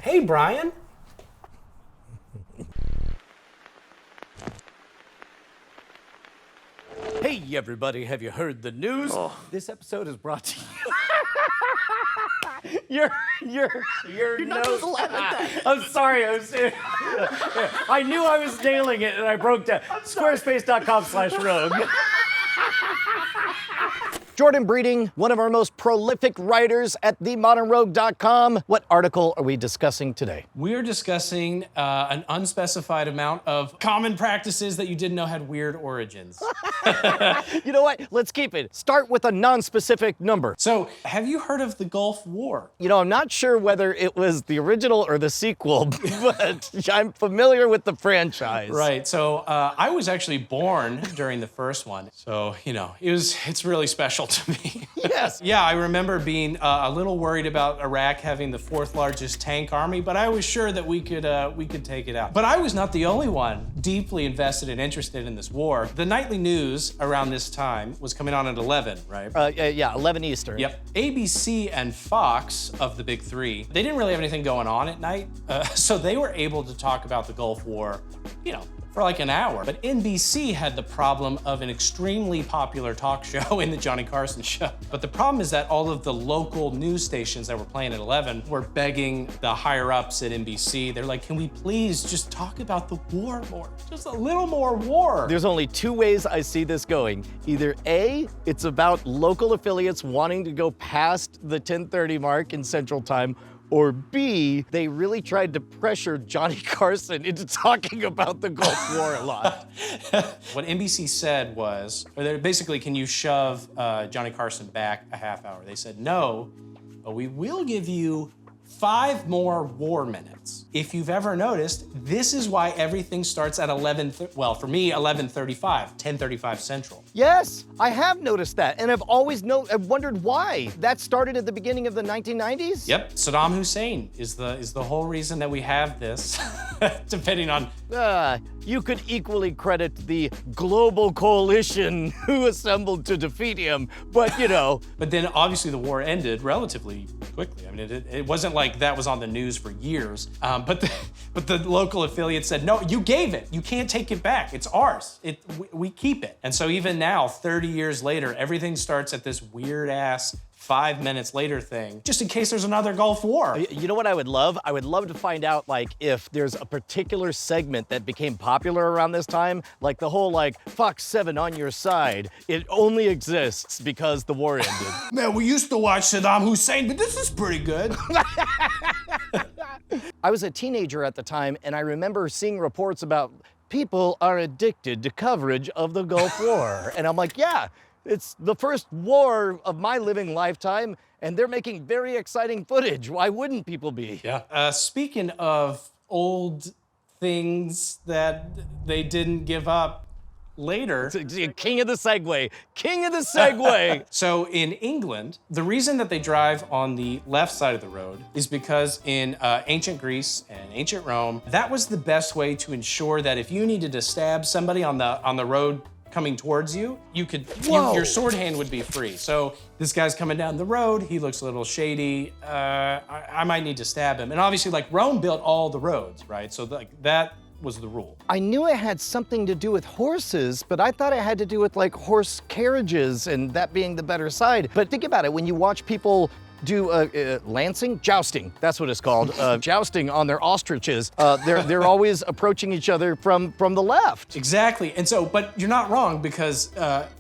Hey, Brian. Hey, everybody, have you heard the news? Oh. This episode is brought to you. You're not supposed to laugh like that. I'm sorry. I knew I was nailing it, and I broke down. Squarespace.com/rogue. Jordan Breeding, one of our most prolific writers at themodernrogue.com. What article are we discussing today? We're discussing an unspecified amount of common practices that you didn't know had weird origins. You know what? Let's keep it. Start with a non-specific number. So, have you heard of the Gulf War? You know, I'm not sure whether it was the original or the sequel, but I'm familiar with the franchise. Right. So, I was actually born during the first one. So, you know, it's really special to me. Yes. Yeah, I remember being a little worried about Iraq having the 4th largest tank army, but I was sure that we could take it out. But I was not the only one deeply invested and interested in this war. The nightly news around this time was coming on at 11, right? Yeah, 11 Eastern. Yep. ABC and Fox, of the big three, they didn't really have anything going on at night, so they were able to talk about the Gulf War, you know, for like an hour. But NBC had the problem of an extremely popular talk show in the Johnny Carson show. But the problem is that all of the local news stations that were playing at 11 were begging the higher ups at NBC. They're like, can we please just talk about the war more? Just a little more war. There's only two ways I see this going. Either A, it's about local affiliates wanting to go past the 10:30 mark in Central Time, or B, they really tried to pressure Johnny Carson into talking about the Gulf War a lot. What NBC said was, or they're basically, can you shove Johnny Carson back a half hour? They said, no, but we will give you 5 more war minutes. If you've ever noticed, this is why everything starts at 11:35, 10:35 Central. Yes, I have noticed that, and I've wondered why. That started at the beginning of the 1990s? Yep, Saddam Hussein is the whole reason that we have this, depending on... You could equally credit the global coalition who assembled to defeat him, but you know. But then obviously the war ended relatively quickly. I mean, it wasn't like that was on the news for years, but the local affiliate said, no, you gave it. You can't take it back. It's ours. We keep it. And so even now, 30 years later, everything starts at this weird ass 5 minutes later thing, just in case there's another Gulf War. You know what I would love? I would love to find out, like, if there's a particular segment that became popular around this time, like the whole, like, Fox 7 on your side. It only exists because the war ended. Man, we used to watch Saddam Hussein, but this is pretty good. I was a teenager at the time, and I remember seeing reports about people are addicted to coverage of the Gulf War. And I'm like, yeah, it's the first war of my living lifetime, and they're making very exciting footage. Why wouldn't people be? Yeah. Speaking of old things that they didn't give up later. King of the segue. King of the segue. So in England, the reason that they drive on the left side of the road is because in ancient Greece and ancient Rome, that was the best way to ensure that if you needed to stab somebody on the road coming towards you, your sword hand would be free. So this guy's coming down the road, he looks a little shady, I might need to stab him. And obviously, like, Rome built all the roads, right? So that was the rule. I knew it had something to do with horses, but I thought it had to do with, like, horse carriages and that being the better side. But think about it, when you watch people do jousting, that's what it's called, jousting on their ostriches, they're always approaching each other from the left. Exactly, and so, but you're not wrong, because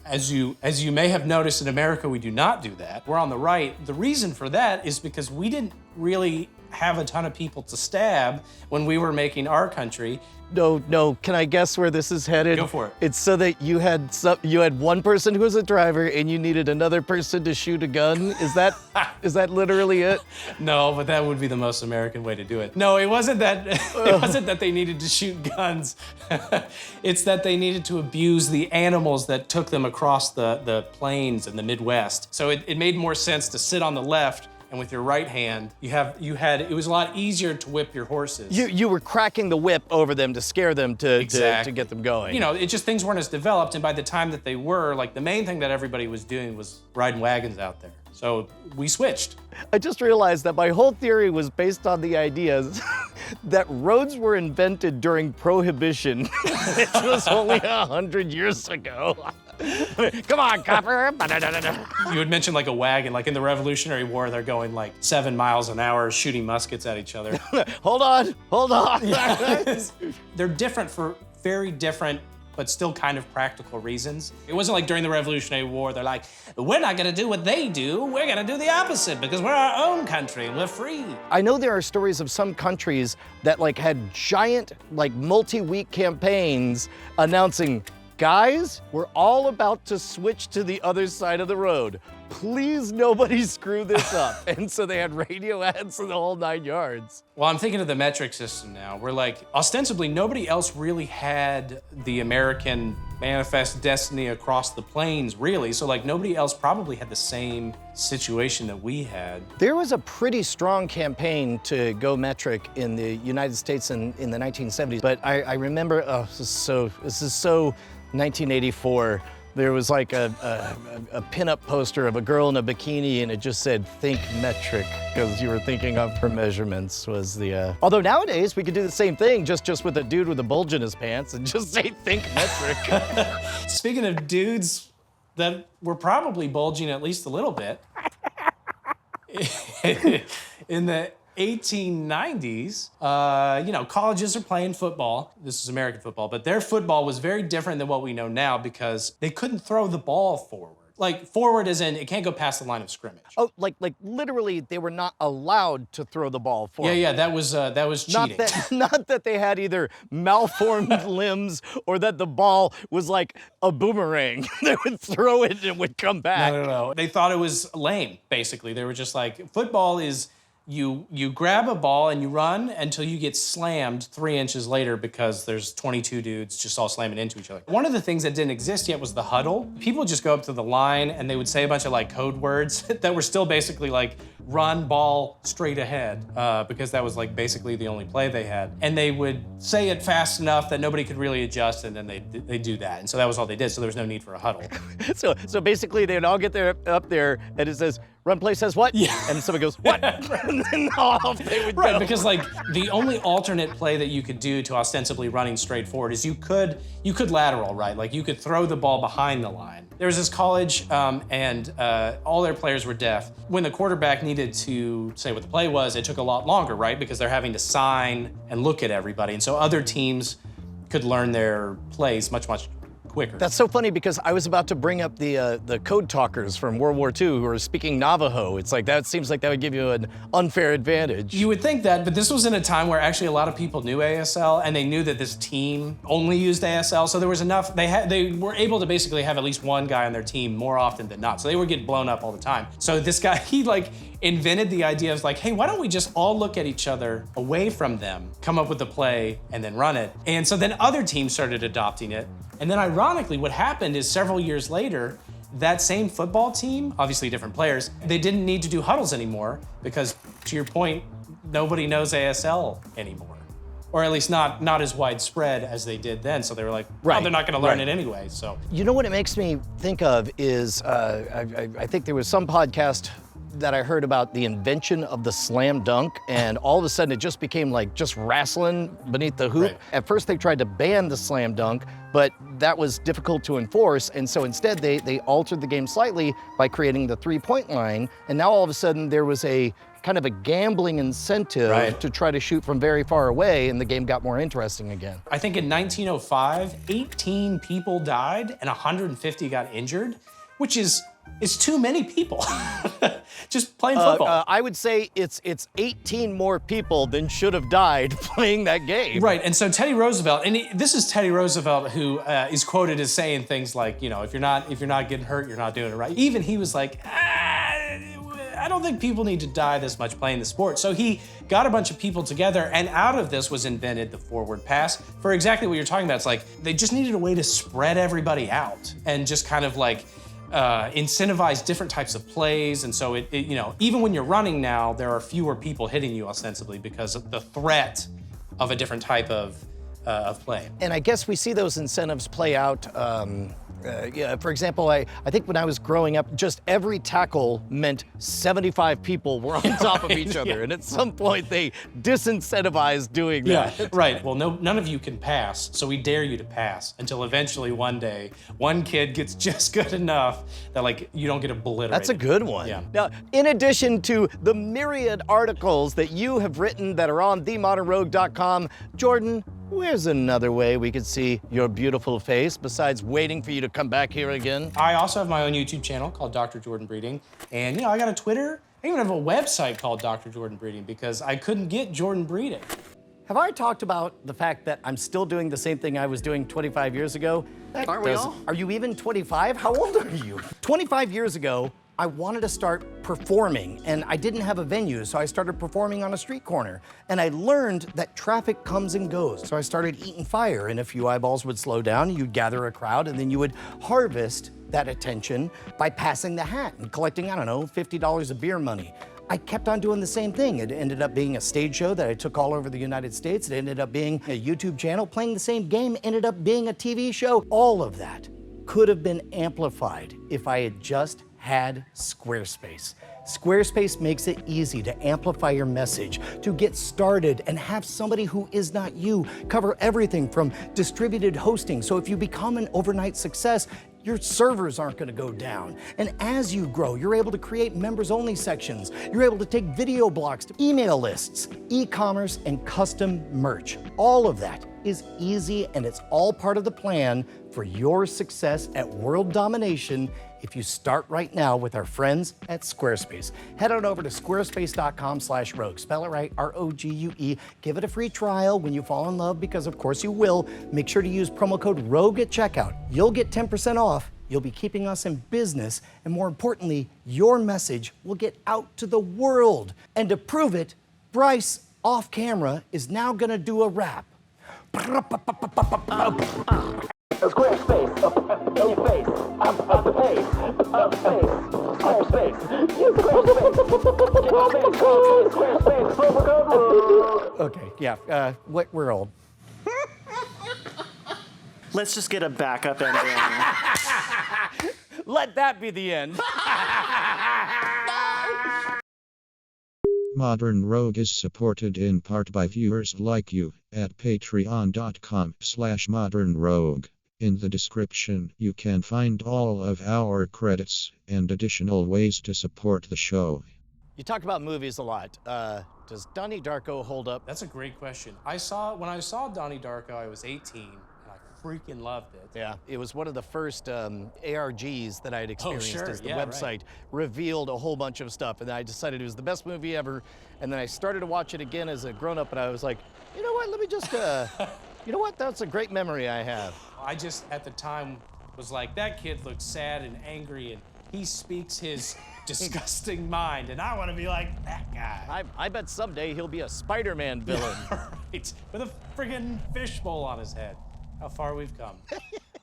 as you may have noticed, in America, we do not do that. We're on the right. The reason for that is because we didn't really have a ton of people to stab when we were making our country. No, can I guess where this is headed? Go for it. It's so that you had one person who was a driver and you needed another person to shoot a gun? Is that literally it? No, but that would be the most American way to do it. No, it wasn't that it wasn't that they needed to shoot guns. It's that they needed to abuse the animals that took them across the plains in the Midwest. So it made more sense to sit on the left, and with your right hand, it was a lot easier to whip your horses. You were cracking the whip over them to scare them to get them going. You know, it just, things weren't as developed, and by the time that they were, like, the main thing that everybody was doing was riding wagons out there. So we switched. I just realized that my whole theory was based on the ideas that roads were invented during Prohibition, which was only 100 years ago. Come on, copper. You had mentioned like a wagon, like in the Revolutionary War, they're going like 7 miles an hour shooting muskets at each other. Hold on. They're different for very different, but still kind of practical reasons. It wasn't like during the Revolutionary War, they're like, we're not gonna do what they do, we're gonna do the opposite because we're our own country and we're free. I know there are stories of some countries that like had giant, like multi-week campaigns announcing, guys, we're all about to switch to the other side of the road. Please nobody screw this up. And so they had radio ads and the whole 9 yards. Well, I'm thinking of the metric system now. We're like, ostensibly, nobody else really had the American manifest destiny across the plains, really. So like nobody else probably had the same situation that we had. There was a pretty strong campaign to go metric in the United States in the 1970s. But I remember, this is so 1984. There was like a pinup poster of a girl in a bikini and it just said, think metric, because you were thinking of her measurements was the, Although nowadays we could do the same thing, just with a dude with a bulge in his pants and just say, think metric. Speaking of dudes that were probably bulging at least a little bit, in the 1890s, colleges are playing football. This is American football, but their football was very different than what we know now because they couldn't throw the ball forward. Like forward as in, it can't go past the line of scrimmage. Oh, like literally they were not allowed to throw the ball forward. Yeah, that was cheating. Not that they had either malformed limbs or that the ball was like a boomerang. They would throw it and it would come back. No. They thought it was lame, basically. They were just like, football is you grab a ball and you run until you get slammed 3 inches later because there's 22 dudes just all slamming into each other. One of the things that didn't exist yet was the huddle. People just go up to the line and they would say a bunch of like code words that were still basically like run ball straight ahead because that was like basically the only play they had. And they would say it fast enough that nobody could really adjust and then they do that. And so that was all they did. So there was no need for a huddle. So basically they'd all get up there and it says, run play says what? Yeah. And somebody goes, what? And then off they would Right, go. because like the only alternate play that you could do to ostensibly running straight forward is you could lateral, right? Like you could throw the ball behind the line. There was this college and all their players were deaf. When the quarterback needed to say what the play was, it took a lot longer, right? Because they're having to sign and look at everybody. And so other teams could learn their plays much quicker. That's so funny because I was about to bring up the code talkers from World War II who were speaking Navajo. It's like, that seems like that would give you an unfair advantage. You would think that, but this was in a time where actually a lot of people knew ASL and they knew that this team only used ASL. So there was enough, they were able to basically have at least one guy on their team more often than not. So they were getting blown up all the time. So this guy, he like invented the idea of like, hey, why don't we just all look at each other away from them, come up with a play and then run it. And so then other teams started adopting it. And then ironically, what happened is several years later, that same football team, obviously different players, they didn't need to do huddles anymore because, to your point, nobody knows ASL anymore. Or at least not as widespread as they did then. So they were like, well, they're not gonna learn it anyway, so. You know what it makes me think of is, I think there was some podcast that I heard about the invention of the slam dunk, and all of a sudden it just became like just wrestling beneath the hoop. Right. At first they tried to ban the slam dunk, but that was difficult to enforce, and so instead they altered the game slightly by creating the three-point line, and now all of a sudden there was a kind of a gambling incentive to try to shoot from very far away, and the game got more interesting again. I think in 1905, 18 people died and 150 got injured, which is too many people just playing football. I would say it's 18 more people than should have died playing that game. Right, and so Teddy Roosevelt, and this is Teddy Roosevelt who is quoted as saying things like, if you're not getting hurt, you're not doing it right. Even he was like, I don't think people need to die this much playing the sport. So he got a bunch of people together, and out of this was invented the forward pass for exactly what you're talking about. It's like they just needed a way to spread everybody out and just kind of like incentivize different types of plays. And so it even when you're running now, there are fewer people hitting you ostensibly because of the threat of a different type of play. And I guess we see those incentives play out Yeah, for example, I think when I was growing up, just every tackle meant 75 people were on top of each other, and at some point they disincentivized doing that. Yeah, right. Well, none of you can pass, so we dare you to pass until eventually one day, one kid gets just good enough that like you don't get obliterated. That's a good one. Yeah. Now, in addition to the myriad articles that you have written that are on themodernrogue.com, Jordan, where's another way we could see your beautiful face besides waiting for you to come back here again? I also have my own YouTube channel called Dr. Jordan Breeding, and I got a Twitter. I even have a website called Dr. Jordan Breeding because I couldn't get Jordan Breeding. Have I talked about the fact that I'm still doing the same thing I was doing 25 years ago? Aren't we all? Are you even 25? How old are you? 25 years ago, I wanted to start performing, and I didn't have a venue, so I started performing on a street corner. And I learned that traffic comes and goes. So I started eating fire, and a few eyeballs would slow down, you'd gather a crowd, and then you would harvest that attention by passing the hat and collecting, I don't know, $50 of beer money. I kept on doing the same thing. It ended up being a stage show that I took all over the United States. It ended up being a YouTube channel. Playing the same game ended up being a TV show. All of that could have been amplified if I had just had Squarespace. Squarespace makes it easy to amplify your message, to get started and have somebody who is not you cover everything from distributed hosting. So if you become an overnight success, your servers aren't gonna go down. And as you grow, you're able to create members-only sections. You're able to take video blocks to email lists, e-commerce, and custom merch. All of that is easy, and it's all part of the plan for your success at world domination if you start right now with our friends at Squarespace. Head on over to squarespace.com/rogue. Spell it right, R-O-G-U-E. Give it a free trial when you fall in love, because of course you will. Make sure to use promo code ROGUE at checkout. You'll get 10% off. You'll be keeping us in business, and more importantly, your message will get out to the world. And to prove it, Bryce, off camera, is now gonna do a rap. Squarespace, up in your face, up the face, Squarespace, use Squarespace, Squarespace, Okay, yeah, we're old. Let's just get a backup ending. Let that be the end. Modern Rogue is supported in part by viewers like you at patreon.com/modernrogue. In the description, you can find all of our credits and additional ways to support the show. You talk about movies a lot. Does Donnie Darko hold up? That's a great question. When I saw Donnie Darko, I was 18, and I freaking loved it. Yeah, it was one of the first ARGs that I had experienced sure. as the Yeah, website right. revealed a whole bunch of stuff, and I decided it was the best movie ever. And then I started to watch it again as a grown-up, and I was like, you know what, let me just, you know what, that's a great memory I have. I just, at the time, was like, that kid looks sad and angry, and he speaks his disgusting mind, and I want to be like that guy. I bet someday he'll be a Spider-Man villain. Right, with a friggin' fishbowl on his head. How far we've come.